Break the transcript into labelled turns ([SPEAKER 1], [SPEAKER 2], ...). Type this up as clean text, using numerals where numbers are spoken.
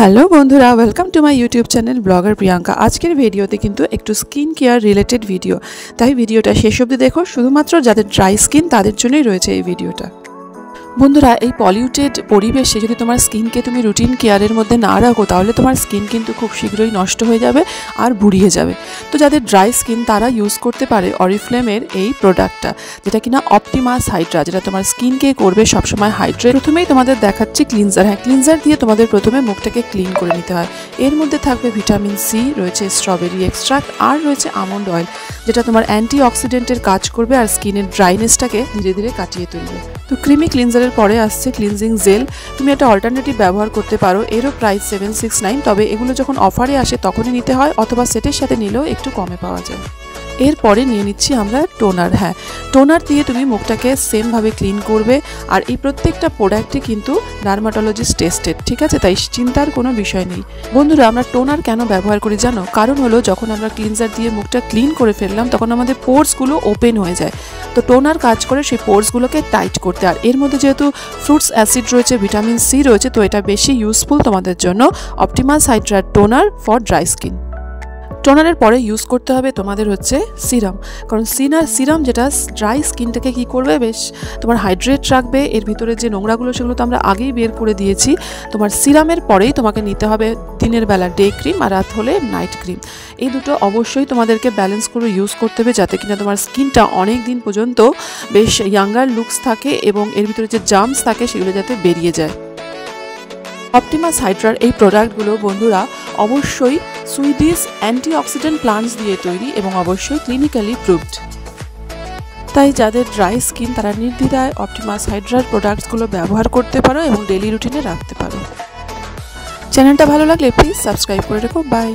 [SPEAKER 1] Hello বন্ধুরা, welcome to my YouTube channel blogger Priyanka. আজকের ভিডিওতে কিন্তু একটু স্কিন কেয়ার রিলেটেড ভিডিও, তাই ভিডিওটা শেষ অবধি দেখো। শুধুমাত্র যাদের ড্রাই স্কিন তাদের জন্যই রয়েছে এই ভিডিওটা। বন্ধুরা, এই পলিউটেড পরিবেশে যদি তোমার স্কিনকে তুমি রুটিন কেয়ারের মধ্যে না রাখো, তাহলে তোমার স্কিন কিন্তু খুব শীঘ্রই নষ্ট হয়ে যাবে আর বুড়িয়ে যাবে। তো যাদের ড্রাই স্কিন তারা ইউজ করতে পারে অরিফ্লেমের এই প্রোডাক্টটা, যেটা কিনা অপটিমাস হাইড্রা, যেটা তোমার স্কিনকে করবে সবসময় হাইড্রেট। প্রথমেই তোমাদের দেখাচ্ছি ক্লিনজার। হ্যাঁ, ক্লিনজার দিয়ে তোমাদের প্রথমে মুখটাকে ক্লিন করে নিতে হয়। এর মধ্যে থাকবে ভিটামিন সি, রয়েছে স্ট্রবেরি এক্সট্রাক্ট, আর রয়েছে আমন্ড অয়েল, যেটা তোমার অ্যান্টি অক্সিডেন্টের কাজ করবে আর স্কিনের ড্রাইনেসটাকে ধীরে ধীরে কাটিয়ে তুলবে। তো ক্রিমি ক্লিনজারের পরে আসছে ক্লিনজিং জেল। তুমি একটা অল্টারনেটিভ ব্যবহার করতে পারো, এরও প্রাইস 769, তবে এগুলো যখন অফারে আসে তখনই নিতে হয়, অথবা সেটের সাথে নিলেও একটু কমে পাওয়া যায়। এরপরে নিয়ে নিচ্ছি আমরা টোনার। হ্যাঁ, টোনার দিয়ে তুমি মুখটাকে সেমভাবে ক্লিন করবে, আর এই প্রত্যেকটা প্রোডাক্টই কিন্তু ডার্মাটোলজিস্ট টেস্টেড, ঠিক আছে? তাই চিন্তার কোনো বিষয় নেই। বন্ধুরা, আমরা টোনার কেন ব্যবহার করি জানো? কারণ হলো, যখন আমরা ক্লিনজার দিয়ে মুখটা ক্লিন করে ফেললাম তখন আমাদের পোর্সগুলো ওপেন হয়ে যায়। তো টোনার কাজ করে সেই পোর্সগুলোকে টাইট করতে, আর এর মধ্যে যেহেতু ফ্রুটস অ্যাসিড রয়েছে, ভিটামিন সি রয়েছে, তো এটা বেশি ইউজফুল তোমাদের জন্য। Optimus hydra toner for dry skin. টোনারের পরে ইউজ করতে হবে তোমাদের হচ্ছে সিরাম, কারণ সিরাম যেটা ড্রাই স্কিনটাকে কি করবে, বেশ তোমার হাইড্রেট রাখবে। এর ভিতরে যে নোংরাগুলো সেগুলো তো আমরা আগেই বের করে দিয়েছি। তোমার সিরামের পরেই তোমাকে নিতে হবে দিনের বেলা ডে ক্রিম, আর রাত হলে নাইট ক্রিম। এই দুটো অবশ্যই তোমাদেরকে ব্যালেন্স করে ইউজ করতে হবে, যাতে কিনা তোমার স্কিনটা অনেক দিন পর্যন্ত বেশ ইয়াঙ্গার লুকস থাকে এবং এর ভিতরে যে জার্মস থাকে সেগুলো যাতে বেরিয়ে যায়। অপটিমাস হাইড্রার এই প্রোডাক্টগুলো বন্ধুরা অবশ্যই সুইডিশ অ্যান্টিঅক্সিডেন্ট প্লান্টস দিয়ে তৈরি এবং অবশ্যই ক্লিনিক্যালি প্রুভড। তাই যাদের ড্রাই স্কিন তারা নির্দ্বিধায় অপটিমাস হাইড্রার প্রোডাক্টসগুলো ব্যবহার করতে পারো এবং ডেলি রুটিনে রাখতে পারো। চ্যানেলটা ভালো লাগলে প্লিজ সাবস্ক্রাইব করে রেখো। বাই।